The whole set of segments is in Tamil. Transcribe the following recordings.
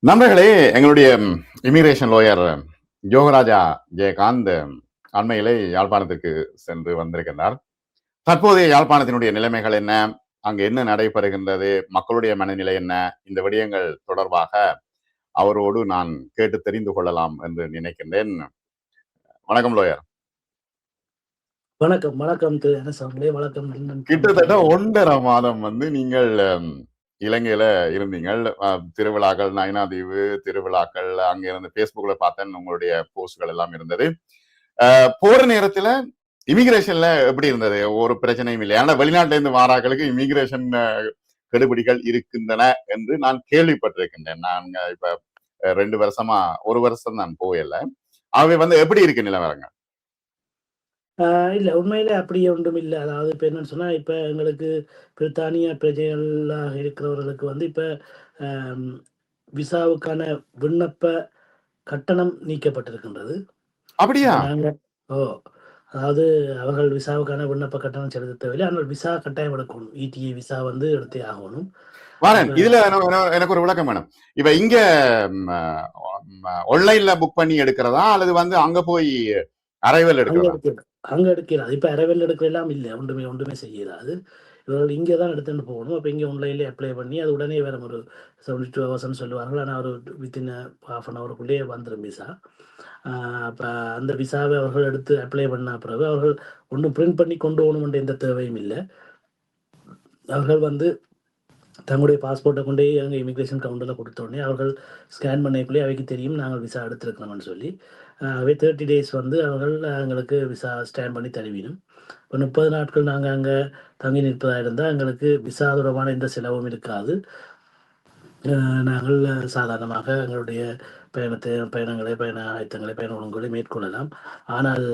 நண்பர்களே, எங்களுடைய இமிகிரேஷன் லோயர் யோகராஜா ஜெயகாந்த் அண்மையிலே யாழ்ப்பாணத்திற்கு சென்று வந்திருக்கின்றார். தற்போதைய யாழ்ப்பாணத்தினுடைய நிலைமைகள் என்ன, அங்கு என்ன நடைபெறுகின்றது, மக்களுடைய மனநிலை என்ன, இந்த விடயங்கள் தொடர்பாக அவரோடு நான் கேட்டு தெரிந்து கொள்ளலாம் என்று நினைக்கின்றேன். வணக்கம் லோயர். வணக்கம் வணக்கம் திரு என்எஸ் அவர்களே. வணக்கம். கிட்டத்தட்ட 1.5 மாதம் நீங்கள் இலங்கையில இருந்தீங்கள். திருவிழாக்கள், நயினாதீவு திருவிழாக்கள், அங்க இருந்து பேஸ்புக்ல பார்த்தேன் உங்களுடைய போஸ்ட்கள் எல்லாம் இருந்தது. போற நேரத்துல இமிகிரேஷன்ல எப்படி இருந்தது? ஒரு பிரச்சனையும் இல்லை. ஆனா வெளிநாட்டுல இருந்து வாராக்களுக்கு இமிகிரேஷன் கெடுபிடிகள் இருக்கின்றன என்று நான் கேள்விப்பட்டிருக்கின்றேன். நான் இப்ப 2 வருஷமா 1 வருஷம் நான் போகல. அவை எப்படி இருக்கு நிலவரங்க? இல்ல உண்மையிலே அப்படி ஒன்றும் இல்ல. அதாவது இப்ப என்னன்னு சொன்னா, இப்ப எங்களுக்கு பிரித்தானிய பிரஜைகளாக இருக்கிறவர்களுக்கு இப்ப விசாவுக்கான விண்ணப்ப கட்டணம் நீக்கப்பட்டிருக்கின்றது. அப்படியா? நாங்க அதாவது அவர்கள் விசாவுக்கான விண்ணப்ப கட்டணம் செலுத்த தேவையில்லை. ஆனால் விசா கட்டாயம் எடுக்கணும். இடிஏ விசா எடுத்தே ஆகணும். இதுல எனக்கு ஒரு விளக்கம் வேணும். இப்ப இங்க ஆன்லைன்ல புக் பண்ணி எடுக்கிறதா அல்லது அங்க போய் அரைவல் எடுக்கிறதா? அங்க எடுக்கிறாது. இப்ப அரைவல் எடுக்கலாம் இல்ல. ஒன்றுமே செய்யலாது. இவர்கள் இங்கே தான் எடுத்துட்டு போகணும். அப்போ இங்கே ஆன்லைன்லேயே அப்ளை பண்ணி அது உடனே வேற ஒரு 72 ஹவர்ஸ்ன்னு சொல்லுவார்கள். ஆனால் ஒரு வித்தின் ½ அன் ஹவருக்குள்ளேயே வந்துடும் விசா. அப்போ அந்த விசாவை அவர்கள் எடுத்து அப்ளை பண்ண பிறகு அவர்கள் ஒன்றும் பிரிண்ட் பண்ணி கொண்டு போகணுமென்ற எந்த தேவையும் இல்லை. அவர்கள் தங்களுடைய பாஸ்போர்ட்டை கொண்டே அங்கே இமிக்ரேஷன் கவுண்டரில் கொடுத்த உடனே அவர்கள் ஸ்கேன் பண்ணக்குள்ளே அவைக்கு தெரியும் நாங்கள் விசா எடுத்துருக்கணும்னு சொல்லி அவை 30 டேஸ் அவர்கள் எங்களுக்கு விசா ஸ்கேன் பண்ணி தருவினும். இப்போ 30 நாட்கள் நாங்கள் அங்கே தங்கி நிற்பதாக இருந்தால் எங்களுக்கு விசா தொடர்பான எந்த செலவும் இருக்காது. நாங்கள் சாதாரணமாக எங்களுடைய பயண ஆயத்தங்களை பயண ஒழுங்குகளை மேற்கொள்ளலாம். ஆனால்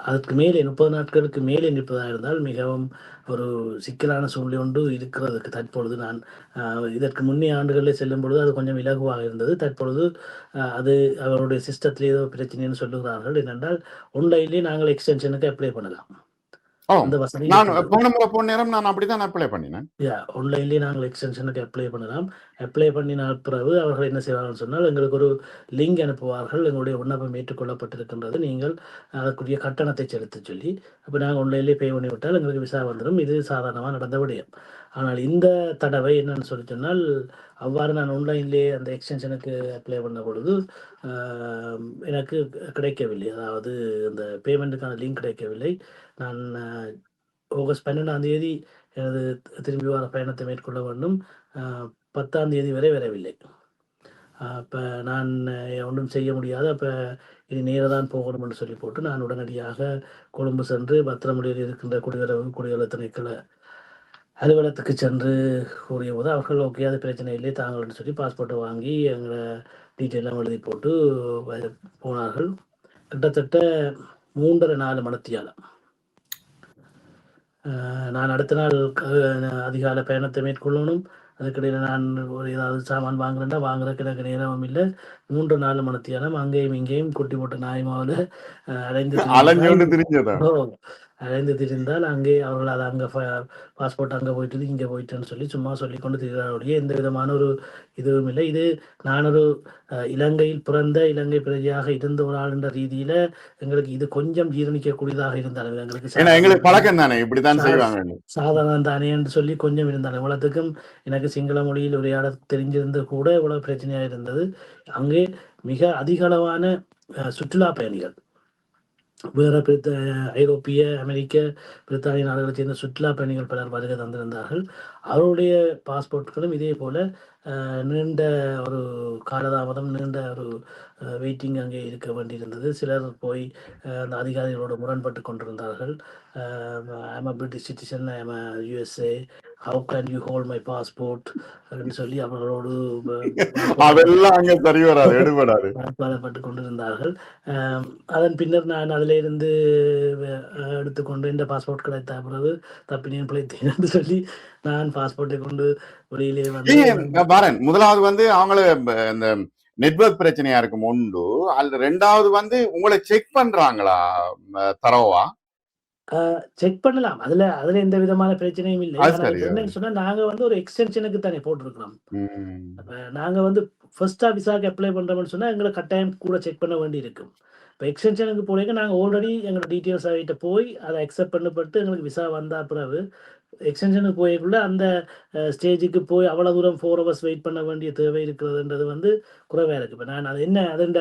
அதற்கு மேலே 30 நாட்களுக்கு மேலே நிற்பதாக இருந்தால் மிகவும் ஒரு சிக்கலான சூழ்நிலை ஒன்று இருக்கிறதுக்கு தற்பொழுது நான் இதற்கு முன்னே ஆண்டுகளில் செல்லும் பொழுது அது கொஞ்சம் இலகுவாக இருந்தது. தற்பொழுது அது அவருடைய சிஸ்டத்தில் ஏதோ பிரச்சனைன்னு சொல்லுகிறார்கள். என்னென்றால் ஆன்லைன்லேயே நாங்கள் எக்ஸ்டென்ஷனுக்கு அப்ளை பண்ணலாம். அந்த வசதி போன நேரம் நான் அப்படிதான் அப்ளை பண்ணினேன். ஆன்லைன்லேயே நாங்கள் எக்ஸ்டென்ஷனுக்கு அப்ளை பண்ணலாம். அப்ளை பண்ணினால் பிறகு அவர்கள் என்ன செய்வார்கள் சொன்னால் எங்களுக்கு ஒரு லிங்க் அனுப்புவார்கள். எங்களுடைய விண்ணப்பம் ஏற்றுக்கொள்ளப்பட்டிருக்கின்றது, நீங்கள் அதற்குரிய கட்டணத்தை செலுத்த சொல்லி. அப்போ நாங்கள் ஆன்லைன்லேயே பே பண்ணி விட்டால் எங்களுக்கு விசா வந்துடும். இது சாதாரணமாக நடந்த விடயம். ஆனால் இந்த தடவை என்னன்னு சொல்லி சொன்னால், அவ்வாறு நான் ஆன்லைன்லேயே அந்த எக்ஸ்டென்ஷனுக்கு அப்ளை பண்ண பொழுது எனக்கு கிடைக்கவில்லை. அதாவது அந்த பேமெண்ட்டுக்கான லிங்க் கிடைக்கவில்லை. நான் ஆகஸ்ட் 12ஆம் தேதி எனது திரும்பி வர பயணத்தை மேற்கொள்ள வேண்டும். 10ஆம் தேதி வரை வரவில்லை. அப்போ நான் ஒன்றும் செய்ய முடியாது. அப்போ இனி நேராக தான் போகணும் என்று சொல்லி போட்டு நான் உடனடியாக கொழும்பு சென்று பத்திரமுடியில் இருக்கின்ற குடியுறவு திணைக்கள அலுவலகத்துக்கு சென்று கூறிய போது அவர்கள் ஓகே, அது பிரச்சனை இல்லை தாங்கள்னு சொல்லி பாஸ்போர்ட்டை வாங்கி எங்களை டீட்டெயிலாம் எழுதி போட்டு போனார்கள். கிட்டத்தட்ட 3.5-4 மணித்தியாலம் நான் அடுத்த நாள் அதிகாலை பயணத்தை மேற்கொள்ளணும். அதுக்கிடையில் நான் ஒரு ஏதாவது சாமான் வாங்குறேன்னா வாங்குறதுக்கு எனக்கு நேரமும் இல்லை. 3-4 மணித்தியாலம் அங்கேயும் இங்கேயும் குட்டி போட்ட நாய்மாவில் அலைந்து திரிந்தால் அங்கே அவர்கள் அதை அங்கே பாஸ்போர்ட் அங்கே போயிட்டு இங்கே போயிட்டுன்னு சொல்லி சும்மா சொல்லிக்கொண்டு திரிகிறாருடைய எந்த விதமான ஒரு இதுவும் இல்லை. இது நான் ஒரு இலங்கையில் பிறந்த இலங்கை பிரஜையாக இருந்த ஒரு ஆள் என்ற ரீதியில எங்களுக்கு இது கொஞ்சம் ஜீரணிக்கக்கூடியதாக இருந்தாலும் எங்களுக்கு பழக்கம் தானே, இப்படிதான் செய்வாங்க, சாதாரணம் தானே என்று சொல்லி கொஞ்சம் இருந்தாலும் இவ்வளவுக்கும் எனக்கு சிங்கள மொழியில் உரையாட தெரிஞ்சிருந்து கூட இவ்வளவு பிரச்சனையாக இருந்தது. அங்கே மிக அதிக அளவான சுற்றுலா பயணிகள், வேற ஐரோப்பிய, அமெரிக்க, பிரித்தானிய நாடுகளைச் சேர்ந்த சுற்றுலா பயணிகள் பலர் வருகை தந்திருந்தார்கள். அவருடைய பாஸ்போர்ட்களும் இதே போல நீண்ட ஒரு காலதாமதம், நீண்ட ஒரு வெயிட்டிங் அங்கே இருக்க வேண்டியிருந்தது. சிலர் போய் அந்த அதிகாரிகளோடு முரண்பட்டு கொண்டிருந்தார்கள். I'm a British citizen, I'm a USA, how can you hold my passport அப்படின்னு சொல்லி அவர்களோடு பாடப்பட்டு கொண்டிருந்தார்கள். அதன் பின்னர் நான் அதில் இருந்து எடுத்துக்கொண்டு இந்த பாஸ்போர்ட் கிடைத்த பிறகு தப்பினேன் பிழைத்தேன் என்று சொல்லி நான் பாஸ்போர்ட்டை கொண்டு வெளியிலே வந்து முதலாவது அவங்களுக்கு இந்த நெட்வொர்க் பிரச்சனையா இருக்கும் உண்டு. அல்ல ரெண்டாவது உங்களை செக் பண்றாங்களா தரவா? செக் பண்ணலாம். அதுல எந்த விதமான பிரச்சனையும் இல்லை. அது ஆனா சரி. இப்ப என்னன்னு சொன்னா, நாங்க வந்து ஒரு எக்ஸ்டென்ஷனுக்கு தானே போட்டிருக்கிறோம். ம். அப்ப நாங்க வந்து ஃபர்ஸ்ட்டா விசாக்கு அப்ளை பண்றோம்னு சொன்னா, எங்கள கட்டாயம் கூட செக் பண்ண வேண்டியிருக்கும். இப்ப எக்ஸ்டென்ஷனுக்கு போறதுக்கு நாங்க ஆல்ரெடி எங்களோட டீட்டெயில்ஸ் அவகிட்ட போய் அத அக்செப்ட் பண்ணப்பட்டு எங்களுக்கு விசா வந்தா பிறகு, எக்ஸ்டென்ஷனுக்கு போயக்குள்ள அந்த ஸ்டேஜுக்கு போய் அவ்வளவு தூரம் 4 ஹவர்ஸ் வெயிட் பண்ண வேண்டிய தேவை இருக்கிறதுன்றது வந்து குறைவா இருக்கு. இப்ப நான் அது என்ன அதுண்ட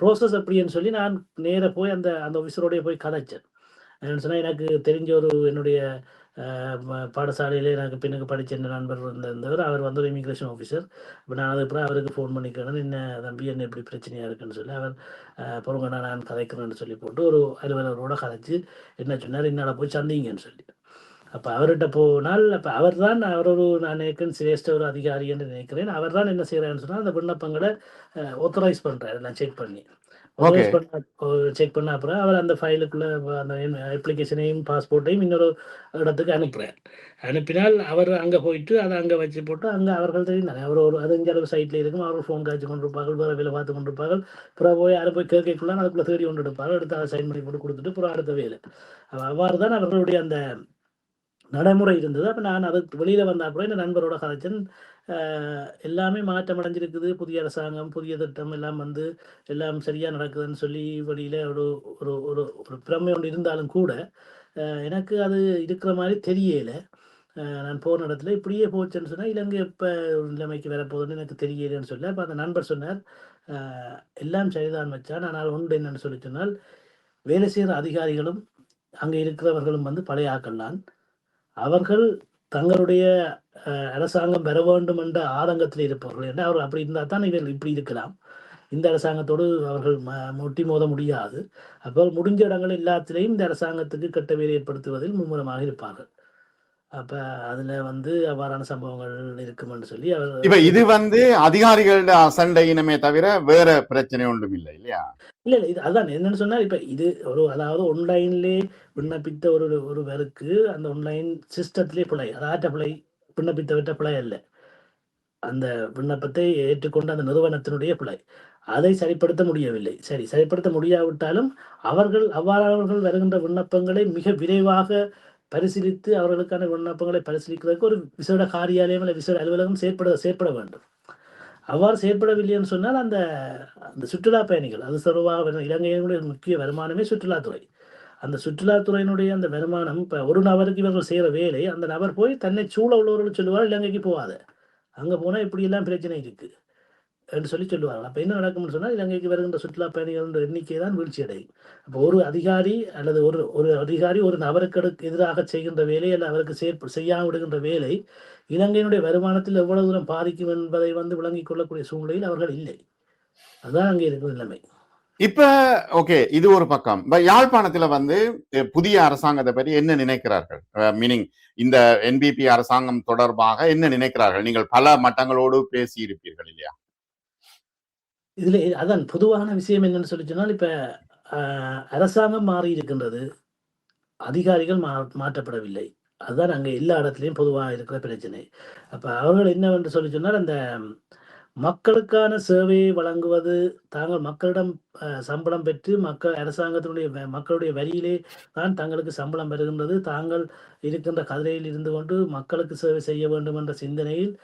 ப்ராசஸ் எப்படின்னு சொல்லி நான் நேரா போய் அந்த அந்த ஆஃபீஸரோடயே போய் கதைச்சேன். என்னன்னு சொன்னா, எனக்கு தெரிஞ்ச ஒரு என்னுடைய அ பாடசாலையிலே எனக்கு பின்னுக்கு படிச்ச என் நண்பர் இருந்தவர். அவர் வந்து ஒரு இமிகிரேஷன் ஆஃபீசர். அப்ப நான் அதுக்கப்புறம் அவருக்கு ஃபோன் பண்ணி கேட்டேன். "என்ன தம்பி என்ன இப்படி பிரச்சனையா இருக்குன்னு?" சொல்லி அவர் பொறுங்கண்ணா நான் கதைக்கிறேன்னு சொல்லி போட்டு ஒரு அலுவலரோட கதைச்சு என்ன சொன்னார், "என்னால போய் சந்திங்கன்னு" சொல்லி. அப்ப அவர்ட்ட போனால், அப்ப அவர்தான் அவர் ஒரு நான் நினைக்கிறேன் சிரேஷ்ட ஒரு அதிகாரி என்று நினைக்கிறேன். அவர்தான் என்ன செய்றாருன்னு சொன்னா, அந்த விண்ணப்பங்கள ஆத்தரைஸ் பண்றாரு எல்லாம் செக் பண்ணி. ஓகே. ஆத்தரைஸ் பண்ண செக் பண்ண அப்புறம் அவர் அந்த ஃபைலுக்குள்ள அந்த அப்ளிகேஷனையும், பாஸ்போர்ட்டையும் இன்னொரு இடத்துக்கு அனுப்புறார். அனுப்பினால் அவர் அங்க போயிட்டு அத அங்க வச்சு போட்டு அங்க அவர்கள் தெரியும் தானே. அவர் ஒரு அது இங்க ஒரு சைட்ல இருக்கும். அவர்கள் ஃபோன் காய்ச்சி கொண்டிருப்பார்கள். வேற வேலை பார்த்துக் கொண்டிருப்பார்கள். அப்புறம் போய் யாரும் போய் கேட்கக்குள்ள அதுக்குள்ள தேடி கொண்டு எடுப்பார்கள். எடுத்து அத சைன் பண்ணி போட்டு குடுத்துட்டு அப்புறம் அடுத்த வேலை. அவ்வாறு தான் அவர்களுடைய அந்த நடைமுறை இருந்தது. அப்ப நான் அதுக்கு வெளியில வந்த அப்புறம் என் நண்பரோட கதைச்சேன். அ எல்லாமே மாற்றம் அடைஞ்சிருக்குது. புதிய அரசாங்கம், புதிய திட்டம் எல்லாம் வந்து எல்லாம் சரியா நடக்குதுன்னு சொல்லி வெளியில ஒரு ஒரு ஒரு ஒரு பிரமை ஒண்ணு இருந்தாலும் கூட, எனக்கு அது இருக்கிற மாரி தெரியல. நான் போன இடத்துல இப்படியே போச்சுன்னு சொன்னா, இலங்கை எப்ப ஒரு நிலைமைக்கு வரப்போகுதுன்னு எனக்கு தெரியலன்னு சொல்ல, அப்ப அந்த நண்பர் சொன்னார், "அ எல்லாம் சரிதான் மச்சான். ஆனால் ஒன்று என்னன்னு சொல்லி சொன்னால், வேலை செய்ற அதிகாரிகளும், அங்க இருக்கிறவர்களும் வந்து பழைய ஆட்கள் தான். அவர்கள் தங்களுடைய அரசாங்கம் பெற வேண்டும் என்ற ஆதங்கத்தில் இருப்பவர்கள். ஏன்னா அவர்கள் அப்படி இருந்தா தான் இவர்கள் இப்படி இருக்கலாம். இந்த அரசாங்கத்தோடு அவர்கள் முட்டி மோத முடியாது. அப்போ முடிஞ்ச இடங்கள் எல்லாத்திலேயும் இந்த அரசாங்கத்துக்கு கெட்ட பேர் ஏற்படுத்துவதில் மும்முரமாக இருப்பார்கள். அப்ப அதுல வந்து அவ்வாறான சம்பவங்கள் இருக்கும் என்று சொல்லி இப்ப அவர் இது குறிப்பிட்டார். வந்து அதிகாரிகளோட அசண்டையினமே தவிர வேற பிரச்சனை ஒன்றும் இல்லை இல்லையா? இல்ல. இது அதான் என்னன்னு சொன்னா, இப்ப இது ஒரு அதாவது ஆன்லைன்லயே விண்ணப்பித்த ஒருவருக்கு அந்த ஆன்லைன் சிஸ்டத்திலே பிழை. அது ஆற்ற பிழை, விண்ணப்பித்தவற்ற பிழை அல்ல. அந்த விண்ணப்பத்தை ஏற்றுக்கொண்ட அந்த நிறுவனத்தினுடைய பிழை. அதை சரிப்படுத்த முடியவில்லை. சரி, சரிப்படுத்த முடியாவிட்டாலும், அவ்வாறானவர்கள் வருகின்ற விண்ணப்பங்களை மிக விரைவாக பரிசீலித்து, அவர்களுக்கான விண்ணப்பங்களை பரிசீலிக்கிறதற்கு ஒரு விசேட காரியாலயம் அல்ல விசேட அலுவலகம் செயற்பட வேண்டும். அவ்வாறு செயற்படவில்லை என்று சொன்னால், அந்த அந்த சுற்றுலா பயணிகள் அது தொடர்பாக இலங்கையினுடைய முக்கிய வருமானமே சுற்றுலாத்துறை. அந்த சுற்றுலாத்துறையினுடைய அந்த வருமானம் இப்ப ஒரு நபருக்கு இவர்கள் செய்ற வேலை, அந்த நபர் போய் தன்னை சூழ உள்ளவர்களுக்கு சொல்லுவார், "இலங்கைக்கு போகாத. அங்க போனா இப்படியெல்லாம் பிரச்சனை இருக்கு." என்று சொல்லி சொல்லுவார்கள். அப்ப என்ன நடக்கும்னு சொன்னா, இலங்கைக்கு வருகின்ற சுற்றுலா பயணிகளின் எண்ணிக்கை தான் வீழ்ச்சி அடையும். அப்போ ஒரு அதிகாரி அல்லது ஒரு ஒரு அதிகாரி ஒரு நபருக்கு எதிராக செய்கின்ற வேலை அல்ல அவருக்கு செய்யாம விடுகின்ற வேலை, இலங்கையினுடைய வருமானத்தில் எவ்வளவு தூரம் பாதிக்கும் என்பதை வந்து விளங்கிக் கொள்ளக்கூடிய சூழ்நிலையில் அவர்கள் இல்லை. அதுதான் அங்கே இருக்கிற நிலைமை. இப்ப ஓகே, இது ஒரு பக்கம். யாழ்ப்பாணத்துல வந்து புதிய அரசாங்கத்தை பற்றி என்ன நினைக்கிறார்கள்? மீனிங் இந்த என்பிபி அரசாங்கம் தொடர்பாக என்ன நினைக்கிறார்கள்? நீங்கள் பல மட்டங்களோடு பேசி இருப்பீர்கள் இல்லையா? இதுல அதான் பொதுவான விஷயம் என்னன்னு சொல்லி சொன்னால், இப்ப அ அரசாங்கம் மாறி இருக்கின்றது. அதிகாரிகள் மாற்றப்படவில்லை. அதுதான் அங்க எல்லா இடத்திலயும் பொதுவா இருக்கிற பிரச்சனை. அப்ப அவர்கள் என்னவென்று சொல்லி சொன்னால், அந்த மக்களுக்கான சேவையை வழங்குவது, தாங்கள் மக்களிடம் சம்பளம் பெற்று அரசாங்கத்தினுடைய மக்களுடைய வரியிலே தான் தங்களுக்கு சம்பளம் பெறுகின்றது. தாங்கள் இருக்கின்ற கதிரையில் இருந்து கொண்டு மக்களுக்கு சேவை செய்ய வேண்டும் என்ற சிந்தனையில்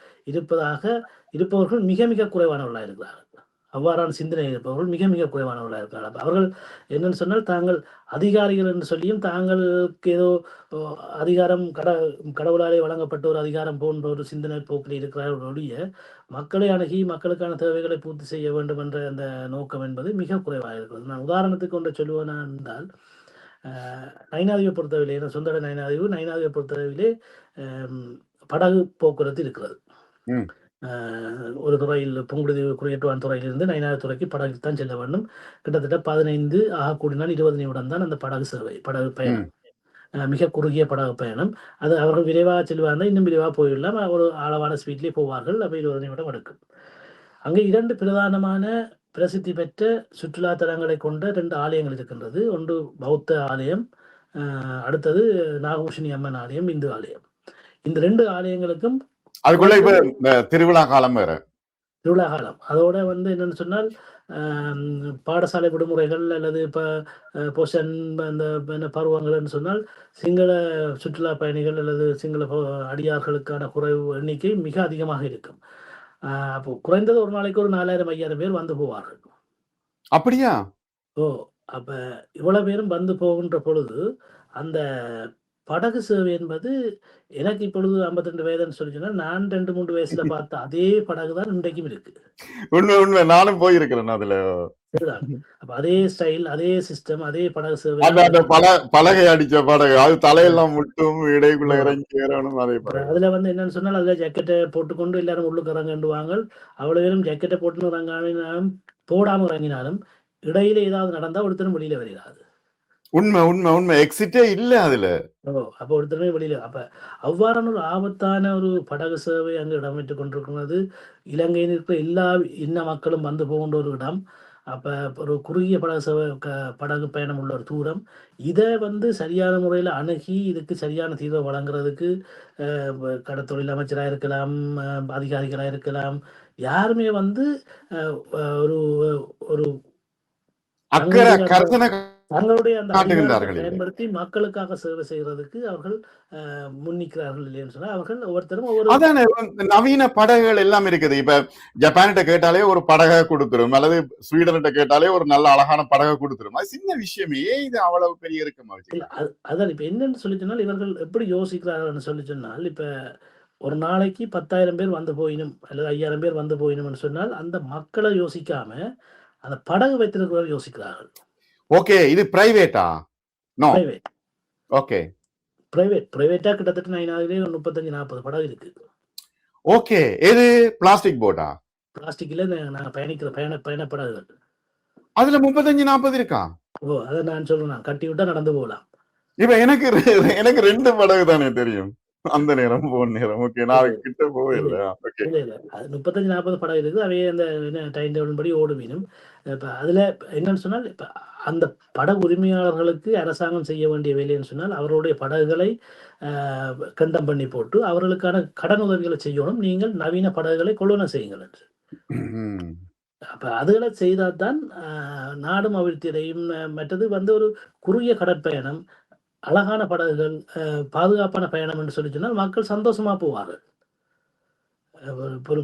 இருப்பவர்கள் மிக மிக குறைவானவர்களாக இருக்கிறார்கள். அவ்வாறான சிந்தனை இருப்பவர்கள் மிக மிக குறைவானவர்களாக இருக்கிறார்கள். அப்ப அவர்கள் என்னன்னு சொன்னால், தாங்கள் அதிகாரிகள் என்று சொல்லியும் தாங்களுக்கு ஏதோ ஒ அதிகாரம் கடவுளாலே வழங்கப்பட்ட ஒரு அதிகாரம் போன்ற ஒரு சிந்தனை போக்கில் இருக்கிறார்கள் ஒழிய, மக்களை அணுகி மக்களுக்கான தேவைகளை பூர்த்தி செய்ய வேண்டும் என்ற அந்த நோக்கம் என்பது மிக குறைவாக இருக்கிறது. நான் உதாரணத்துக்கு ஒன்றை சொல்லுவேனா என்றால், அ நைனாதீவை பொறுத்தவரையிலே எனது சொந்த இடம் நைனாதீவு. நைனாதீவை பொறுத்தளவிலே அம் படகு போக்குவரத்து இருக்கிறது. ம், அ ஒரு துறையில் புங்குடுதீவு குடியேற்றுவான் துறையிலிருந்து நயினார் துறைக்கு படகில் தான் செல்ல வேண்டும். கிட்டத்தட்ட 15 கூடினால் 20 நிமிடம் தான் அந்த படகு சேவை, படகு பயணம். ம். மிக குறுகிய படகு பயணம். அது அவர்கள் விரைவாக செல்வார்கள் இன்னும் விரைவாக போய்விடலாம். ஒரு ஆழமான ஸ்பீட்லயே போவார்கள். அப்ப 20 நிமிடம் எடுக்கும். அங்கே 2 பிரதானமான பிரசித்தி பெற்ற சுற்றுலா தலங்களை கொண்ட 2 ஆலயங்கள் இருக்கின்றது. ஒன்று பௌத்த ஆலயம், அ அடுத்தது நாகபூஷணி அம்மன் ஆலயம், இந்து ஆலயம். இந்த 2 ஆலயங்களுக்கும் அதுக்குள்ள இப்ப குறைந்தது திருவிழா காலம் வேற. திருவிழா காலம். அதோட வந்து என்னன்னு சொன்னால், அம் பாடசாலை விடுமுறைகள் அல்லது இப்ப பொஷன் அந்த என்ன பருவங்கள்ன்னு சொன்னால், சிங்கள சுற்றுலா பயணிகள் அல்லது சிங்கள அடியார்களுக்கான குறைவு எண்ணிக்கை மிக அதிகமாக இருக்கும். அ அப்போ குறைந்தது ஒரு நாளைக்கு ஒரு 4000, 5000 பேர் வந்து போவார்கள். அப்படியா? ஓ! அப்ப இவ்வளவு பேரும் வந்து போகின்ற பொழுது, அந்த படகு சேவை என்பது எனக்கு இப்பொழுது 52 வயதுன்னு சொல்லி சொன்னா, நான் 2, 3 வயசுல பார்த்த அதே படகு தான் இன்றைக்கும் இருக்கு. உண்மை, உண்மை. நானும் போயிருக்கிறேன் அதுல. சரிதான். அப்ப அதே ஸ்டைல், அதே சிஸ்டம், அதே படகு சேவை அந்த தான் அந்த இன்றைக்கும் பலகை அடிச்ச படகு. அது இருக்கு. தலையெல்லாம் முட்டும், இடைக்குள்ள ஓ! இறங்கி ஏறணும் அதே இப்ப படகு. அதுல வந்து என்னன்னு சொன்னால், அதுல ஜாக்கெட்ட போட்டுக்கொண்டு எல்லாரும் உள்ளுக்கு இறங்குவாங்கள். அவ்வளவு பேரும் ஜாக்கெட்ட போட்டுன்னு இறங்கினாலும், போடாம இறங்கினாலும், இடையில ஏதாவது நடந்தா ஒருத்தரும் வெளியில வராது. உண்மை, உண்மை, உண்மை. எக்ஸிட்டே இல்ல அதுல. ஓ! அப்ப ஒருத்தருமே வெளியில அப்ப அவ்வாறான ஒரு ஆபத்தான ஒரு படகு சேவை அங்கு இடம்பெற்றுக் கொண்டிருக்கிறது. இலங்கையில் இருக்கிற எல்லா இன மக்களும் வந்து போகின்ற ஒரு இடம். அப்ப ஒரு குறுகிய படகு சேவை படகு பயணம் உள்ள ஒரு தூரம். இத வந்து சரியான முறையில அணுகி, இதுக்கு சரியான தீர்வ வழங்குறதுக்கு கடற்தொழில் அமைச்சரா இருக்கலாம், அதிகாரிகளா இருக்கலாம். யாருமே வந்து அ அ ஒரு ஒரு அக்கறை தங்களுடைய அந்த கரிசனை தங்களுடைய அந்த அதிகாரத்தை காட்டுகின்றார்கள் இல்லை. பயன்படுத்தி மக்களுக்காக சேவை செய்றதுக்கு அவர்கள் முன்னிக்கிறார்கள் இல்லைன்னு சொன்னா, அவர்கள் ஒவ்வொருத்தரும் ஒவ்வொரு அதானே நவீன படகுகள் எல்லாம் இருக்குது. இப்ப ஜப்பான்கிட்ட கேட்டாலே ஒரு படகை குடுத்துரும். அல்லது ஸ்வீடன்கிட்ட கேட்டாலே ஒரு நல்ல அழகான படகை குடுத்துரும். அது சின்ன விஷயமே. ஏன் இது அவ்வளவு பெரிய இறுக்கமா இல்ல வச்சுக்கிறாங்க? அதான் இப்ப என்னன்னு சொல்லி சொன்னால், இவர்கள் எப்படி யோசிக்கிறார்கள்ன்னு சொல்லி சொன்னால், இப்ப ஒரு நாளைக்கு 10,000 பேர் வந்து போயினும், அல்லது 5,000 பேர் வந்து போயினும்னு சொன்னால், அந்த மக்கள யோசிக்காம, அந்த படகு வைத்திருக்கிறவர்கள் யோசிக்கிறார்கள். ஓகே. இது பிரைவேட்டா? நோ. Private okay. பிரைவேட்டா கிட்டத்தட்ட நைனாவிலே ஒரு 35, 40 படகு இருக்கு. ஓகே. எது பிளாஸ்டிக் போட்டா? பிளாஸ்டிக்ல நாங்க பயணிக்கிற பயண படகுகள். அதுல 35, 40 இருக்கா? ஓ! அத நான் சொல்றேன். கட்டி விட்டா நடந்து போலாம். இப்ப எனக்கு 2 படகு தானே தெரியும். அந்த நேரம், போன நேரம். ஓகே. இல்ல, நான் கிட்ட போவே இல்ல. இல்ல. ஓகே. இல்ல. அது 35, 40 படம் இருக்குது. அவையே அந்த என்ன டைம் டேபிள் படி ஓடுமினம். இப்ப அதுல என்னன்னு சொன்னால், இப்ப அந்த படகு உரிமையாளர்களுக்கு அரசாங்கம் செய்ய வேண்டிய வேலைன்னு சொன்னால், அவர்களுடைய படகுகளை அ கண்டம் பண்ணி போட்டு, அவர்களுக்கான கடன் உதவிகள செய்யணும். நீங்கள் நவீன படகுகளை கொள்வன செய்யுங்கள் என்று. ம். அப்ப அதுகள செய்தா தான் நாடும் அபிவிருத்தி அடையும். மற்றது வந்து ஒரு குறுகிய கடற்பயணம், அழகான படகுகள், பாதுகாப்பான பயணம் என்று சொல்லி சொன்னால், மக்கள் சந்தோஷமா போவார்கள். ஒரு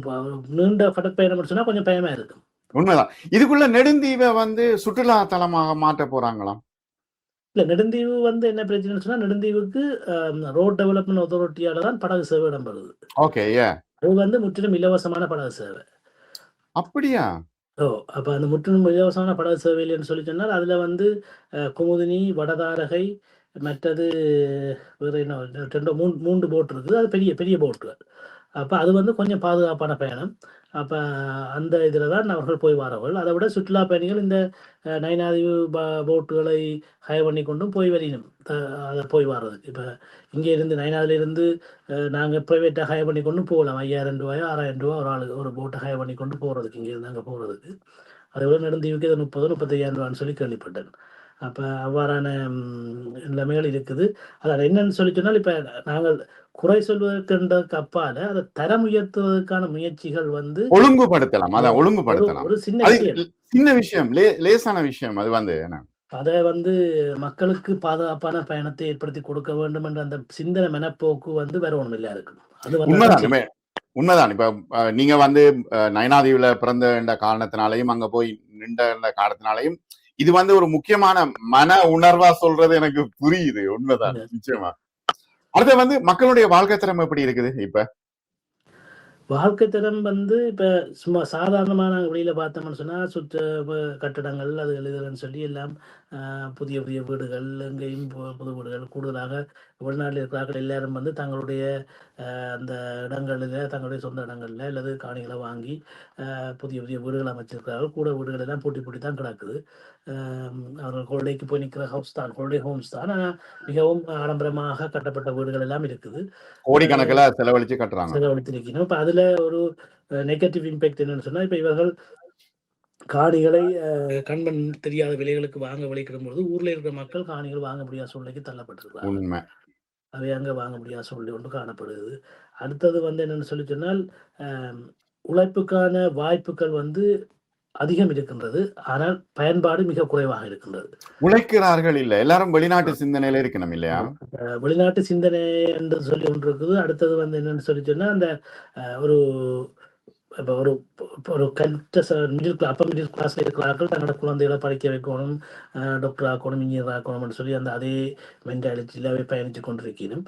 நீண்ட கடற்பயணம்னு சொன்னா கொஞ்சம் பயமா இருக்கும். உண்மைதான். இதுக்குள்ள நெடுந்தீவ வந்து சுற்றுலா தலமாக மாற்ற போறாங்களாம். இல்ல நெடுந்தீவு வந்து என்ன பிரச்சனைன்னு சொன்னா, நெடுந்தீவுக்கு ரோட் டெவலப்மென்ட் அத்தாரிட்டியால தான் படகு சேவை இடம்பெறுது. ஓகே. யா. அது வந்து முற்றிலும் இலவசமான படகு சேவை. அப்படியா? ஓ! அப்ப அந்த முற்றிலும் இலவசமான படகு சேவைன்னு சொல்லி சொன்னால், அதுல வந்து குமுதினி, வடதாரகை, மற்றது வேற என்ன 2 3 போட் இருக்குது. அது பெரிய பெரிய போட்டுகள். அப்ப அது வந்து கொஞ்சம் பாதுகாப்பான பயணம். அப்ப அந்த இதில தான் அவர்கள் போய் வாரார்கள். அத விட சுற்றுலா பயணிகள் இந்த நயினாதீவு போட்டுகளை ஹயர் பண்ணி கொண்டும் போய் வரினும். அத போய் வாரதுக்கு. இப்ப இங்க இருந்து நயினாதிலிருந்து நாங்க பிரைவேட்டா ஹயர் பண்ணி கொண்டும் போகலாம். ரூ. 5000 ரூ. 6000 ஒரு ஆளுக்கு ஒரு போட்ட ஹயர் பண்ணி கொண்டு போறதுக்கு, இங்க இருந்து அங்க போறதுக்கு. அதவிட நெடுந்தீவுக்கு இது 30 35,000 சொல்லி கேள்விப்பட்டேன். அப்ப அவ்வாறான நிலைமைகள் இருக்குது. அதான் என்னன்னு சொல்லி சொன்னால், இப்ப நாங்கள் குறை சொல்வதற்கின்றதுக்கு அப்பால, அத தரம் உயர்த்துவதற்கான முயற்சிகள் வந்து ஒழுங்குபடுத்தலாம். ஒ அதான் ஒரு ஒழுங்குபடுத்தலாம். ஒரு சின்ன அது விஷயம். சின்ன விஷயம். லேசான விஷயம். அது வந்து என்ன? அத வந்து மக்களுக்கு பாதுகாப்பான பயணத்தை ஏற்படுத்தி கொடுக்க வேண்டும் என்ற அந்த சிந்தனை மனப்போக்கு வந்து வரணும் எல்லாருக்கும். அது வந்தா தான் உண்மைதான். செய்யும். உண்மைதான். இப்ப நீங்க வந்து நயினாதீவுல பிறந்த இந்த காரணத்தினாலயும், அங்க போய் நின்ற இந்த காரணத்தினாலயும், இது வந்து ஒரு முக்கியமான மன உணர்வா சொல்றது எனக்கு புரியுது. உண்மைதான். நிச்சயமா. அடுத்து வந்து மக்களுடைய வாழ்க்கை தரம் எப்படி இருக்குது இப்ப? வாழ்க்கை தரம் வந்து இப்ப சும்மா சாதாரணமா நாங்க வெளியில பார்த்தோம்னு சொன்னா, சுற்று கட்டடங்கள் அது இதுன்னு சொல்லி எல்லாம் அ புதிய புதிய வீடுகள், எங்கேயும் புது வீடுகள் கூடுதலாக வெளிநாட்டில் இருக்கிறார்கள் எல்லாரும் வந்து தங்களுடைய அந்த இடங்களில, தங்களுடைய சொந்த இடங்கள்ல அல்லது காணிகள வாங்கி புதிய புதிய வீடுகள் அமைச்சிருக்கிறார்கள். கூட வீடுகள் எல்லாம் பூட்டி பூட்டி தான் கிடக்குது. அவர்கள் கொள்ளைக்கு போய் நிக்கிற ஹவுஸ் தான், ஹோல்டே ஹோம்ஸ் தான். ஆனா மிகவும் ஆடம்பரமாக கட்டப்பட்ட வீடுகள் எல்லாம் இருக்குது. கோடிக்கணக்குல செலவழிச்சு கட்டுறாங்க. செலவழித்திருக்கணும். இப்ப அதுல ஒரு நெகட்டிவ் இம்பேக்ட் என்னன்னு சொன்னா, இப்ப இவர்கள் காணிகளை கண்மண் தெரியாத விலைகளுக்கு வாங்க வழிக்கிடும்பொழுது, ஊர்ல இருக்கிற மக்கள் காணிகள் வாங்க முடியாத சூழ்நிலைக்கு தள்ளப்பட்டிருக்கிறார்கள். உண்மை. அவை அங்க வாங்க முடியாத சூழ்நிலை ஒன்று காணப்படுது. அடுத்தது வந்து என்னன்னு சொல்லி சொன்னால், அ உழைப்புக்கான வாய்ப்புகள் வந்து அதிகம் இருக்கின்றது. ஆனால் பயன்பாடு மிக குறைவாக இருக்கின்றது. உழைக்கிறார்கள் இல்ல. எல்லாரும் வெளிநாட்டு சிந்தனையில இருக்கணும் இல்லையா? வெளிநாட்டு சிந்தனை என்று சொல்லி ஒன்று இருக்குது. அடுத்தது வந்து என்னன்னு சொல்லி சொன்னா, அந்த ஒரு இப்ப ஒரு ஒரு அப்பர் மிடில் கிளாஸ்ல இருக்கிறார்கள் தங்களோட குழந்தைகளை படிக்க வைக்கணும், டாக்டர் ஆக்கணும், இன்ஜினியர் ஆக்கணும்னு சொல்லி அந்த அதே மென்டாலிட்டியில பயணித்து கொண்டிருக்கணும்.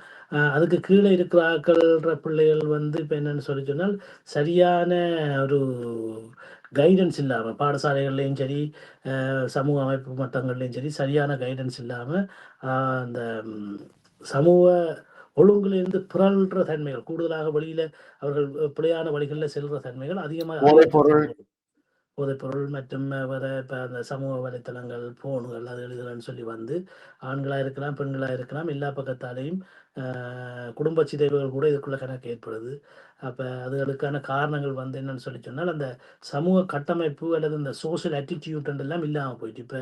அதுக்கு கீழே இருக்கிறார்கள்ன்ற பிள்ளைகள் வந்து இப்போ என்னன்னு சொல்லி சொன்னால், சரியான ஒரு கைடன்ஸ் இல்லாம பாடசாலைகள்லயும் சரி, சமூக அமைப்பு மட்டங்கள்லயும் சரி, சரியான கைடன்ஸ் இல்லாம அந்த சமூக ஒழுங்கிலிருந்து பிறழ்ற தன்மைகள் கூடுதலாக வெளியில அவர்கள் பிழையான வழிகளில் செல்ற தன்மைகள் போதைப்பொருள் போதைப்பொருள் மற்றும் வேற இப்போ அந்த சமூக வலைத்தளங்கள், ஃபோன்கள் அது எழுதுறேன்னு சொல்லி வந்து ஆண்களாக இருக்கலாம், பெண்களாக இருக்கலாம், எல்லா பக்கத்தாலேயும் குடும்ப சிதைவுகள் கூட இதுக்குள்ள கணக்கு ஏற்படுது. அப்போ அதுகளுக்கான காரணங்கள் வந்து என்னன்னு சொல்லி சொன்னால், அந்த சமூக கட்டமைப்பு அல்லது இந்த சோஷியல் ஆட்டிடியூட் எல்லாம் இல்லாமல் போயிட்டு. இப்போ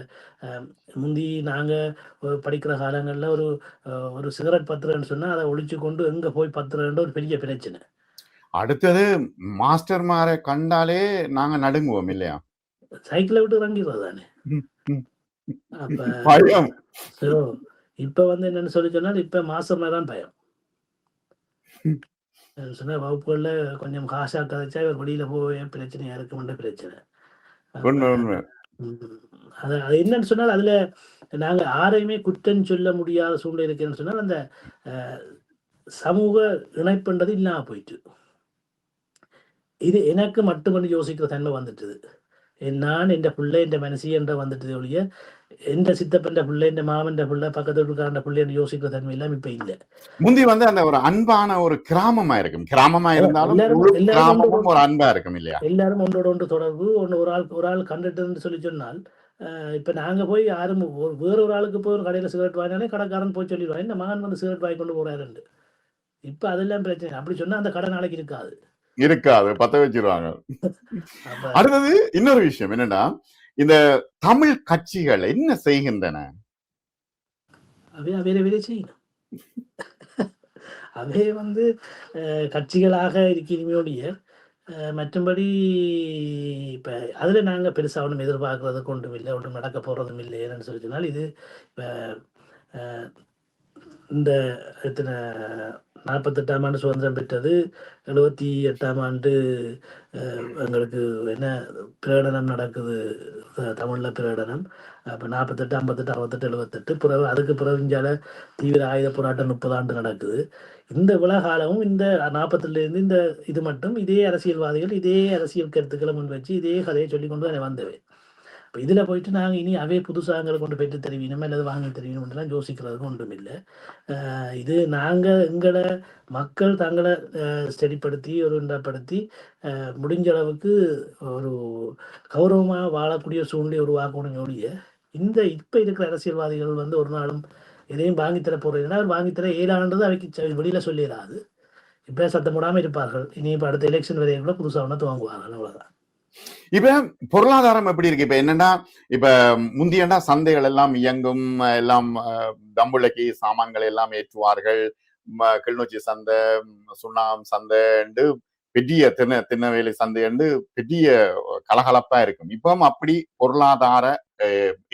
முந்தி நாங்கள் படிக்கிற காலங்களில் ஒரு சிகரெட் பத்துறேன்னு சொன்னால் அதை ஒழிச்சு கொண்டு எங்கே போய் பத்துறேன்ற ஒரு பெரிய பிரச்சனை. அடுத்தது மாஸ்டர்மாரை கண்டாலே நாங்க நடுங்குவோம் இல்லையா? சைக்கிளை விட்டு இறங்கிடுறது தானே. அப்ப பயம். இப்ப வந்து என்னன்னு சொல்லி சொன்னால், இப்ப மாசமே தான் பயம். சொன்ன வகுப்புகள்ல கொஞ்சம் காசா கதைச்சா இவர் வெளியில போவே பிரச்சனையா இருக்கும்ன்ற பிரச்சனை. அது என்னன்னு சொன்னால், அதுல நாங்க யாரையுமே குற்றம் சொல்ல முடியாத சூழ்நிலை இருக்குன்னு சொன்னால், அந்த சமூக இணைப்புன்றது இல்லாம போயிட்டு. இது எனக்கு மட்டுமன்னு யோசிக்கிற தன்மை வந்துட்டுது. நான் என் பிள்ளை என் மனசி என்ற வந்துட்டது ஒழிய எந்த சித்தப்பன் பிள்ளை, இந்த மாமன் பிள்ளை, பக்கத்து வீட்டுக்காரன் பிள்ளை என்று யோசிக்கிற தன்மை எல்லாம் இப்ப இல்ல. முந்தி வந்து அந்த ஒரு அன்பான ஒரு கிராமமா இருக்கும். கிராமமா இருந்தாலும் கிராமமும் ஒரு அன்பா இருக்கும் இல்லையா? எல்லாரும் ஒன்றோட ஒன்று தொடர்பு. ஒரு ஆள் கண்டுட்டு சொல்லி சொன்னால், இப்ப நாங்க போய் யாரும் வேற ஒரு ஆளுக்கு போய் ஒரு கடையில சிகரெட் வாங்கினாலே கடைக்காரன் போய் சொல்லிடுவாங்க, இந்த மகன் வந்து சிகரெட் வாங்கி கொண்டு போறாருன்னு. இப்ப அதெல்லாம் பிரச்சனை. அப்படி சொன்னா அந்த கடை நாளைக்கு இருக்காது, பத்த வச்சிருவாங்க. அடுத்தது இன்னொரு விஷயம் என்னன்னா, இந்த தமிழ் கட்சிகள் என்ன செய்கின்றன? அவை செய்யணும். அவை வந்து கட்சிகளாக இருக்கிறோடைய மற்றபடி இப்ப அதுல நாங்க பெருசா ஒன்றும் எதிர்பார்க்கறதுக்கு ஒன்றும் இல்லை, ஒன்றும் நடக்க போறதும் இல்லை. என்னன்னு சொல்லி சொன்னால், இது இப்ப இந்த எத்தனை 48ஆம் ஆண்டு சுதந்திரம் பெற்றது, 78ஆம் ஆண்டு எங்களுக்கு என்ன பிரகடனம் நடக்குது, தமிழ்ல பிரகடனம். அப்போ 48, 58, 68, 78 பிறகு அதுக்கு பிறகு இந்தியால தீவிர ஆயுத போராட்டம் 30 ஆண்டு நடக்குது. இந்த விழாகாலமும் இந்த 40லேருந்து இந்த இது மட்டும் இதே அரசியல்வாதிகள் இதே அரசியல் கருத்துக்களை முன் வச்சு இதே கதையை சொல்லி கொண்டு அதை வந்தவை. இப்போ இதில் போயிட்டு நாங்கள் இனி அவே புதுசாங்களை கொண்டு போயிட்டு தெரிவிக்கணும் அல்லது வாங்கி தெரிவிக்கணும்லாம் யோசிக்கிறதுக்கு ஒன்றும் இல்லை. இது நாங்கள் எங்களை மக்கள் தங்களை ஸ்டடிப்படுத்தி ஒருண்டப்படுத்தி முடிஞ்ச அளவுக்கு ஒரு கௌரவமாக வாழக்கூடிய சூழ்நிலை உருவாக்கணும் ஒழிய இந்த இப்போ இருக்கிற அரசியல்வாதிகள் வந்து ஒரு நாளும் எதையும் வாங்கித்தர போறதுன்னா வாங்கித்தர 7 ஆண்டு அவைக்கு வெளியில சொல்லிடாது. இப்போ சத்தம் போடாமல் இருப்பார்கள். இனி இப்போ அடுத்த எலெக்ஷன் வரையும் கூட புதுசாக ஒன்று துவங்குவார்கள். அவ்வளோதான். இப்ப பொருளாதாரம் எப்படி இருக்கு? இப்ப என்னன்னா, இப்ப முந்தியண்டா சந்தைகள் எல்லாம் இயங்கும், எல்லாம் தம்புளைக்கு சாமான்கள் எல்லாம் ஏற்றுவார்கள். கிளிநொச்சி சந்தை, சுண்ணாம் சந்தை, பெரிய திருநெல்வேலி சந்தை பெரிய கலகலப்பா இருக்கும். இப்போ அப்படி பொருளாதார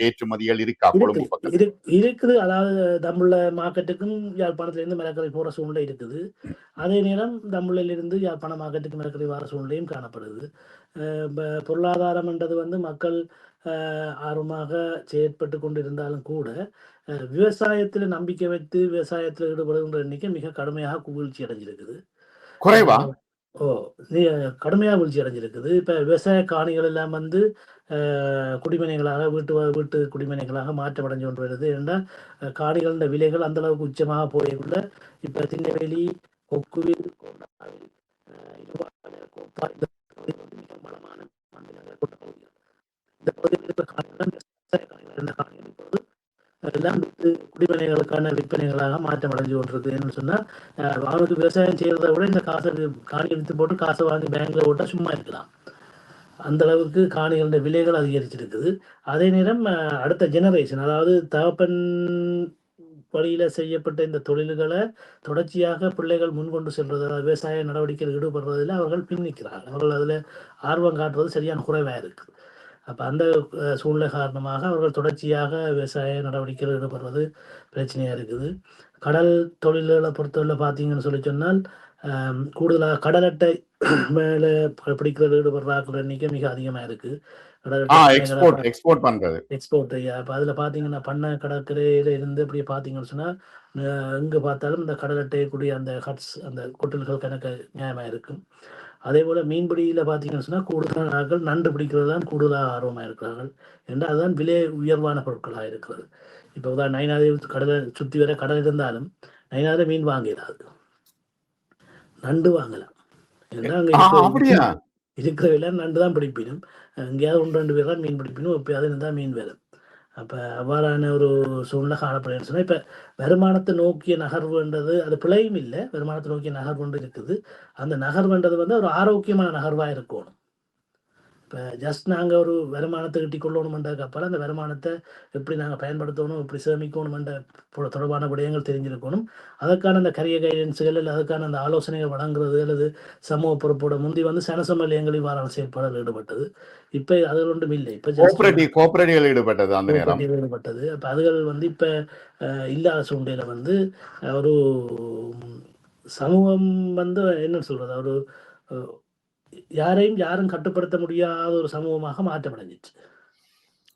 ஏற்றுமதிகள் இருக்கா? கொழும்பு பக்கத்துல இருக்குது. அதாவது தமிழ்ல மார்க்கெட்டுக்கும் யாழ்ப்பாணத்துல இருந்து மரக்கரை போற சூழ்நிலை இருக்குது. அதே நேரம் தமிழில் இருந்து யாழ்ப்பாண மார்க்கெட்டுக்கு மரக்கரை வர சூழ்நிலையும் காணப்படுது. பொருளாதாரம் என்றது வந்து மக்கள் ஆர்வமாக செயற்பட்டு கொண்டிருந்தாலும் கூட விவசாயத்துல நம்பிக்கை வைத்து விவசாயத்தில் ஈடுபடுகின்ற எண்ணிக்கை மிக கடுமையாக வீழ்ச்சி அடைஞ்சிருக்குது. குறைவா? கடுமையாக வீழ்ச்சி அடைஞ்சிருக்குது. இப்ப விவசாய காணிகள் எல்லாம் வந்து குடிமனைகளாக வீட்டு குடிமனைகளாக மாற்றமடைஞ்சு கொண்டு வருது. ஏன்னா காணிகளின் விலைகள் அந்த அளவுக்கு உச்சமாக போயக்குள்ள இப்ப திருநெல்வேலி, கொக்குவில், மிக வளமான மாநிலங்களை கொண்ட பகுதிகள். இந்த பகுதியில் இருக்கிற காணிகள் விவசாய காணிகள் இருந்த காணிகள் இப்போது எல்லாம் குடிமனைகளுக்கான விற்பனைகளாக மாற்றம் அடைஞ்சு கொண்டிருக்கு. என்னன்னு சொன்னா அவனுக்கு விவசாயம் செய்யறதை விட இந்த காசை காணியை வித்து போட்டு காசை வாங்கி பேங்க்ல போட்டா சும்மா இருக்கலாம். அந்த அளவுக்கு காணிகளோட விலைகள் அதிகரிச்சிருக்குது. அதே நேரம் அடுத்த ஜெனரேஷன், அதாவது தகப்பன் வழியில செய்யப்பட்ட இந்த தொழில்களை தொடர்ச்சியாக பிள்ளைகள் முன்கொண்டு செல்றது, விவசாய நடவடிக்கையில் ஈடுபடுறதில் அவர்கள் பின்னிக்கிறார்கள். அவர்கள் அதில் ஆர்வம் காட்டுறது சரியான குறைவாக இருக்குது. அப்போ அந்த சூழ்நிலை காரணமாக அவர்கள் தொடர்ச்சியாக விவசாய நடவடிக்கையில் ஈடுபடுறது பிரச்சனையாக இருக்குது. கடல் தொழில்களை பொறுத்தவரை பார்த்தீங்கன்னு சொல்லி சொன்னால் கூடுதலாக கடல் அட்டை மேலே பிடிக்கிறது ஈடுபடுறாக்குற எண்ணிக்கை மிக அதிகமாக இருக்குது. கடல் அட்டை எக்ஸ்போர்ட் பண்றது எக்ஸ்போர்ட். இப்போ அதில் பார்த்தீங்கன்னா பண்ணை கடற்கரையில் இருந்து இப்படி பார்த்தீங்கன்னு சொன்னால் எங்கே பார்த்தாலும் இந்த கடல் அட்டையக்கூடிய அந்த ஹட்ஸ், அந்த கொட்டல்கள் கணக்கு நியாயமாக இருக்கும். அதே போல் மீன்பிடியில் பார்த்தீங்கன்னு சொன்னால் கூடுதலான ஆட்கள் நண்டு பிடிக்கிறது தான் கூடுதலாக ஆர்வமாக இருக்கிறார்கள். என்றால் அதுதான் விலை உயர்வான பொருட்களாக இருக்கிறது. இப்போ தான் நைனாதேவி கடலை சுற்றி வர கடல் இருந்தாலும் நைனாதே மீன் வாங்கிடாது, நண்டு வாங்கலாம். ஏன்னா அங்கே இருக்கிற வேலை நண்டு தான் பிடிப்பினும், எங்கேயாவது 1-2 பேர் தான் மீன் பிடிப்பினும், எப்பயாவது இருந்தால் மீன் வேலை. அப்போ அவ்வாறான ஒரு சூழ்நிலை காணப்படுதுன்னு சொன்னால் இப்போ வருமானத்தை நோக்கிய நகர்வுன்றது அது பிழையும் இல்லை. வருமானத்தை நோக்கிய நகர்வுண்டு இருக்குது. அந்த நகர்வுன்றது வந்து ஒரு ஆரோக்கியமான நகர்வாக இருக்கணும். இப்போ ஜஸ்ட் நாங்கள் ஒரு வருமானத்தை கிட்டி கொள்ளணுமென்றதுக்கு அப்புறம் அந்த வருமானத்தை எப்படி நாங்கள் பயன்படுத்தணும், எப்படி சேமிக்கணுமென்ற தொடர்பான விடயங்கள் தெரிஞ்சிருக்கணும். அதற்கான அந்த கரிய கைடன்ஸுகள் இல்லை அதுக்கான அந்த ஆலோசனைகள் வழங்குறது அல்லது சமூக பொறுப்போட முந்தி வந்து சனசமல்யங்கள் இவ்வாறான செயற்பாடுகள் ஈடுபட்டது. இப்போ அது ஒன்றும் இல்லை. இப்போ கோஆபரேட்டிவ் ஈடுபட்டது அந்த நேரம் ஈடுபட்டது. அப்போ அதுகள் வந்து இப்போ இல்லாத சூழ்நிலையில் வந்து ஒரு சமூகம் வந்து என்ன சொல்றது, ஒரு யாரும் கட்டுப்படுத்த முடியாத ஒரு சமூகமாக மாற்றமடைஞ்சிச்சு.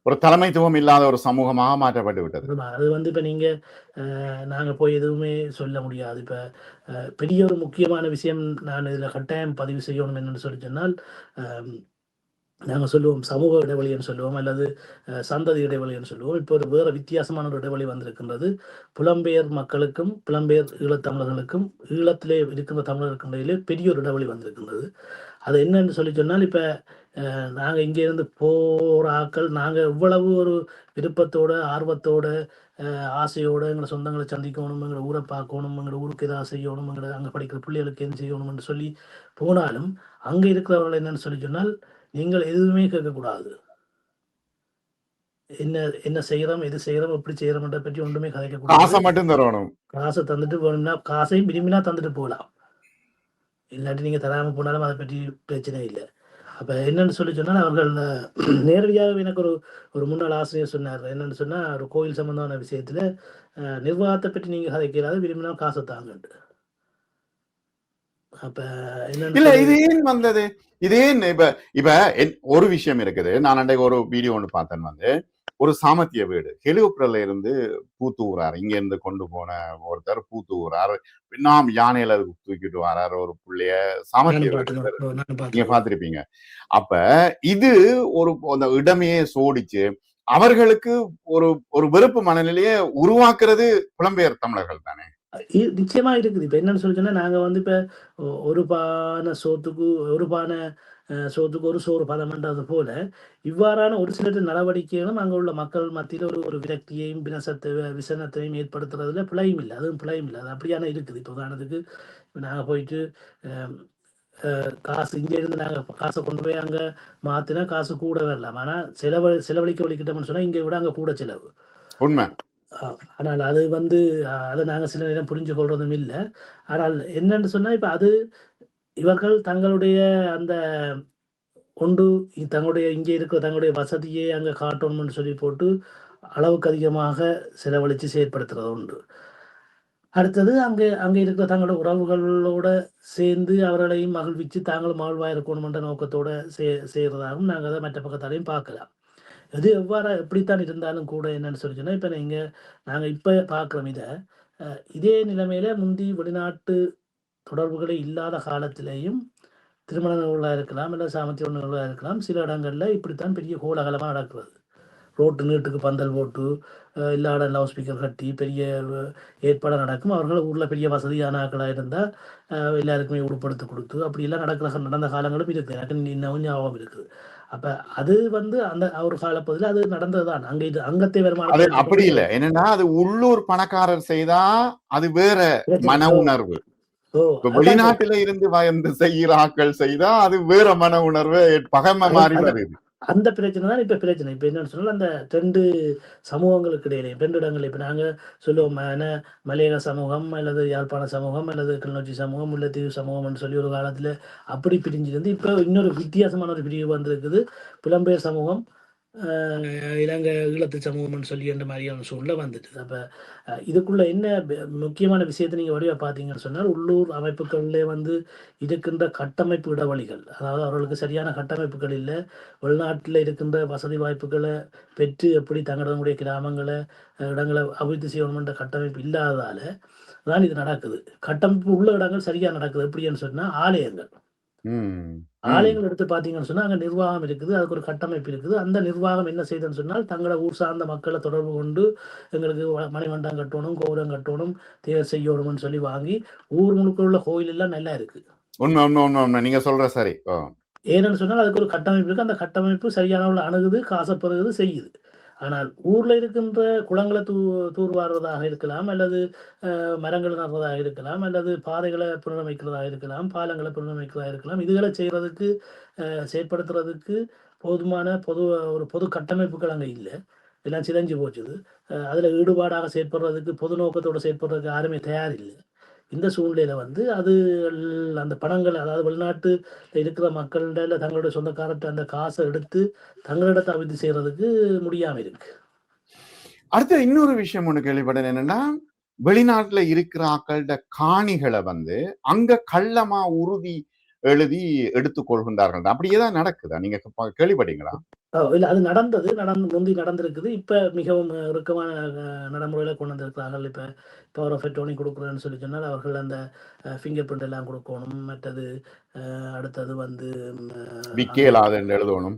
ஒரு தலைமைத்துவம் இல்லாத ஒரு சமூகமாக மாற்றப்பட்டு விட்டது. அது வந்து இப்ப நீங்க நாங்க போய் எதுவுமே சொல்ல முடியாது. இப்ப பெரிய ஒரு முக்கியமான விஷயம் நான் இதுல கட்டாயம் பதிவு செய்யணும் என்னன்னு சொல்லி சொன்னால், நாங்கள் சொல்லுவோம் சமூக இடைவெளின்னு சொல்லுவோம் அல்லது சந்ததி இடைவெளின்னு சொல்லுவோம். இப்போ ஒரு வேறு வித்தியாசமான ஒரு இடைவெளி வந்திருக்கின்றது. புலம்பெயர் மக்களுக்கும் புலம்பெயர் ஈழத்தமிழர்களுக்கும் ஈழத்திலே இருக்கின்ற தமிழர்களுக்கும் இடையிலே பெரிய ஒரு இடைவெளி வந்திருக்கின்றது. அது என்னன்னு சொல்லி சொன்னால், இப்போ நாங்கள் இங்கேருந்து போகிற ஆட்கள் நாங்கள் இவ்வளவு ஒரு விருப்பத்தோட ஆர்வத்தோட ஆசையோடு எங்களை சொந்தங்களை சந்திக்கணும், எங்களை ஊரை பார்க்கணும், எங்களை ஊருக்கு ஏதாவது செய்யணும், எங்களை அங்கே படிக்கிற பிள்ளைகளுக்கு எது செய்யணும்னு சொல்லி போனாலும் அங்கே இருக்கிறவர்கள் என்னன்னு சொல்லி சொன்னால், நீங்கள் எதுவுமே கேட்கக்கூடாது. என்ன செய்யறோம், எது செய்யறோம், எப்படி செய்யறோம்ன்ற பற்றி ஒன்றுமே கதைக்கக்கூடாது. காசை மட்டும் தரணும். காசை தந்துட்டு வேணும்னா காசையும் விரும்பினா தந்துட்டு போகலாம், இல்லாட்டி நீங்க தராம போனாலும் அதை பற்றி பிரச்சனை இல்லை. அப்ப என்னன்னு சொல்லி சொன்னால், அவர்கள் நேரடியாக எனக்கு ஒரு முன்னாள் ஆசிரியர் சொன்னார். என்னன்னு சொன்னா, ஒரு கோயில் சம்பந்தமான விஷயத்துல நிர்வாகத்தை பற்றி நீங்க கதைக்கிறாது, விரும்பினா காசை தாங்கட்டு. அப்ப இல்ல இது ஏன் வந்தது, இது ஏன் இப்ப ஒரு விஷயம் இருக்குது. நான் அன்றைக்கு ஒரு வீடியோ ஒன்று பார்த்தேன். வந்து ஒரு சாமத்திய வீடு ஹெலிகாப்டர்ல இருந்து பூத்தூரார், இங்க இருந்து கொண்டு போன ஒருத்தர் பூத்தூரார், நாம் யானையில தூக்கிட்டு வராரு ஒரு புள்ளைய. சாமத்திய வீடு நீங்க பார்த்திருப்பீங்க. அப்ப இது ஒரு அந்த இடமையே சோடிச்சு அவர்களுக்கு ஒரு வெறுப்பு மனநிலையை உருவாக்குறது புலம்பெயர் தமிழர்கள் தானே. நிச்சயமா இருக்குது. இப்ப என்னன்னு சொல்லி சொன்னா, நாங்க வந்து இப்ப ஒரு பானை சோத்துக்கு ஒரு சோறு பதம்ன்றது போல இவ்வாறான ஒரு சில நடவடிக்கைகளும் அங்க உள்ள மக்கள் மத்தியில ஒரு விரக்தியையும் விசனத்தையும் ஏற்படுத்துறதுல பிழையும் இல்லை. அதுவும் பிழையும் இல்லை. அது அப்படியான இருக்குது. இப்போ உதாரணத்துக்கு நாங்க போயிட்டு காசு இங்க இருந்து நாங்க காசை கொண்டு போய் அங்க மாத்தினா காசு கூட வரலாம். ஆனா செலவழிக்க வலிக்கிட்டோம்னு சொன்னா இங்க விட அங்க கூட செலவு உண்மை. ஆனால் அது வந்து அதை நாங்கள் சில நேரம் புரிஞ்சு கொள்றதும் இல்லை. ஆனால் என்னன்னு சொன்னா, இப்ப அது இவர்கள் தங்களுடைய அந்த தங்களுடைய இங்கே இருக்கிற தங்களுடைய வசதியை அங்க காட்டணும்னு சொல்லி போட்டு அளவுக்கு அதிகமாக செலவழித்து செயற்படுத்துறது உண்டு. அடுத்தது அங்கே இருக்கிற தங்களோட உறவுகளோட சேர்ந்து அவர்களையும் மகிழ்விச்சு தாங்களும் மகிழ்வாக இருக்கணும்ன்ற நோக்கத்தோட செய்யறதாகவும் நாங்கள் அதை மற்ற பக்கத்தாலையும் பார்க்கலாம். எது எப்படித்தான் இருந்தாலும் கூட என்னன்னு சொல்லி சொன்னா, இப்ப நாங்க இப்ப பார்க்கிறோம் இதே நிலைமையில முந்தி வெளிநாட்டு தொடர்புகளே இல்லாத காலத்திலேயும் திருமண நிகழ்வுகளா இருக்கலாம், இல்ல சாமத்திய நிகழ்வுகளா இருக்கலாம், சில இடங்கள்ல இப்படித்தான் பெரிய கோலாகலமா நடக்கிறது. ரோட்டு நீட்டுக்கு பந்தல் போட்டு இல்லாத லவுட் ஸ்பீக்கர் கட்டி பெரிய ஏற்பாடாக நடக்கும். அவர்கள் ஊர்ல பெரிய வசதியான ஆட்களாக இருந்தா எல்லாருக்குமே உடுப்படுத்தி கொடுத்து அப்படி எல்லாம் நடந்த காலங்களும் இருக்கு. எனக்கு இன்னும் ஞாபகம் இருக்குது. அப்ப அது வந்து அந்த ஒரு காலப்பகுதியில் அது நடந்ததுதான். அங்கத்தை வருமானம் அப்படி இல்லை. என்னன்னா அது உள்ளூர் பணக்காரர் செய்தா அது வேற மன உணர்வு. வெளிநாட்டில இருந்து வந்து செய்கிற ஆட்கள் செய்தா அது வேற மன உணர்வு, பகைமை மாறி வருது. அந்த பிரச்சனை தான் இப்ப பிரச்சனை. இப்ப என்னன்னு சொன்னா, அந்த 2 சமூகங்களுக்கு இடையிலே 2 இடங்கள்ல இப்ப நாங்க சொல்லுவோம் மலையக சமூகம் அல்லது யாழ்ப்பாண சமூகம் அல்லது கிளிநொச்சி சமூகம், முல்லைத்தீவு சமூகம்னு சொல்லி ஒரு காலத்துல அப்படி பிரிஞ்சிருந்து, இப்ப இன்னொரு வித்தியாசமான ஒரு பிரிவு வந்திருக்குது. புலம்பெயர் சமூகம், இலங்கை ஈழத்து சமூகம்னு சொல்லி அந்த மாதிரியான சூழ்நிலை வந்துட்டு. அப்ப இதுக்குள்ள என்ன முக்கியமான விஷயத்த நீங்க வடிவா பார்த்தீங்கன்னு சொன்னால், உள்ளூர் அமைப்புகள்லே வந்து இருக்கின்ற கட்டமைப்பு இடைவெளிகள். அதாவது அவர்களுக்கு சரியான கட்டமைப்புகள் இல்ல. வெளிநாட்டில இருக்கின்ற வசதி வாய்ப்புகள பெற்று எப்படி தங்களுடைய கிராமங்கள, இடங்கள அபிவிருத்தி செய்யணும்ன்ற கட்டமைப்பு இல்லாததால தான் இது நடக்குது. கட்டமைப்பு உள்ள இடங்கள் சரியா நடக்குது. எப்படின்னு சொன்னா ஆலயங்கள். ம். ம். ஆலயங்கள் எடுத்து பார்த்தீங்கன்னு சொன்னா, அங்க நிர்வாகம் இருக்குது. அதுக்கு ஒரு கட்டமைப்பு இருக்குது. அந்த நிர்வாகம் என்ன செய்யுதுன்னு சொன்னால், தங்கள ஊர் சார்ந்த மக்கள தொடர்பு கொண்டு, எங்களுக்கு மணிமண்டபம் கட்டணும், கோபுரம் கட்டணும், தேர் செய்யணும்னு சொல்லி வாங்கி, ஊர் முழுக்க உள்ள கோயில் எல்லாம் நல்லா இருக்கு. உண்மை, உண்மை, உண்மை, உண்மை. நீங்க சொல்ற சரி. ஏன்னு சொன்னால், அதுக்கு ஒரு கட்டமைப்பு இருக்கு. அந்த கட்டமைப்பு சரியான அளவுல அணுகுது, காச பெறுகுது, செய்யுது. ஆனால் ஊர்ல இருக்கின்ற குளங்கள தூர்வாருவதாக இருக்கலாம், அல்லது மரங்கள் நடுறதாக இருக்கலாம், அல்லது பாதைகள புனரமைக்கிறதாக இருக்கலாம், பாலங்கள புனரமைக்கிறதா இருக்கலாம். இதுகள செய்றதுக்கு செயற்படுத்துறதுக்கு போதுமான ஒரு பொது கட்டமைப்புகள் அங்க இல்ல. எல்லாம் சிதைஞ்சு போச்சுது. அதுல ஈடுபாடாக செயற்படுறதுக்கு, பொது நோக்கத்தோட செயற்படுறதுக்கு யாருமே தயார் இல்ல. இந்த சூழ்நிலையில வந்து அது அந்த பணங்கள், அதாவது வெளிநாட்டுல இருக்கிற மக்கள்ட தங்களுடைய சொந்தக்காரர்ட்ட அந்த காச எடுத்து தங்களிடத்த அபிவிருத்தி செய்றதுக்கு முடியாம இருக்கு. அடுத்து இன்னொரு விஷயம் ஒண்ணு கேள்விப்பட்டேன். என்னன்னா, வெளிநாட்டுல இருக்கிற ஆக்கள்ட காணிகளை வந்து அங்க கள்ளமா உறுதி எழுதி எடுத்துக் கொள்கின்றார்கள். அப்படியே தான் நடக்குதா? நீங்க கேள்விப்பட்டீங்களா? இல்ல அது முந்தி நடந்திருக்குது. இப்ப மிகவும் இறுக்கமான நடைமுறையில கொண்டு வந்திருக்கிறார்கள். இப்ப பவர் ஆஃப் அட்டர்னி குடுக்குறேன்னு சொல்லி சொன்னால், அவர்கள் அந்த ஃபிங்கர் பிரிண்ட் எல்லாம் குடுக்கணும். மற்றது அடுத்தது வந்து விக்கேலாது என்று எழுதணும்.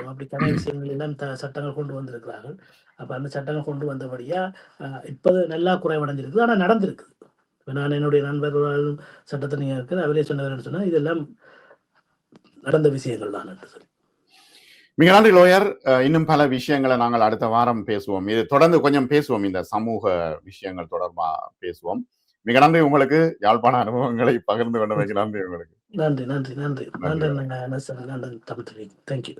அப்படிக்கான விஷயங்கள் எல்லாம் சட்டங்கள் கொண்டு வந்திருக்கிறார்கள். அப்ப அந்த சட்டங்கள் கொண்டு வந்தபடியா இப்ப நல்லா குறைவடைஞ்சிருக்குது. ஆனா நடந்திருக்குது. நான் என்னுடைய நண்பர்களும் சட்டத்தரணியா இருக்குது. அவரே சொன்னவர் சொன்னா, இதெல்லாம் நடந்த விஷயங்கள் தான் என்று சொல்லி. மிக நன்றி லோயர். இன்னும் பல விஷயங்களை நாங்கள் அடுத்த வாரம் பேசுவோம். இது தொடர்ந்து கொஞ்சம் பேசுவோம். இந்த சமூக விஷயங்கள் தொடர்பா பேசுவோம். மிக நன்றி உங்களுக்கு. யாழ்ப்பாண அனுபவங்களை பகிர்ந்து கொண்டமைக்கு நன்றி உங்களுக்கு. நன்றி நன்றி நன்றி நன்றி நன்றி தமிழ். தேங்க்யூ.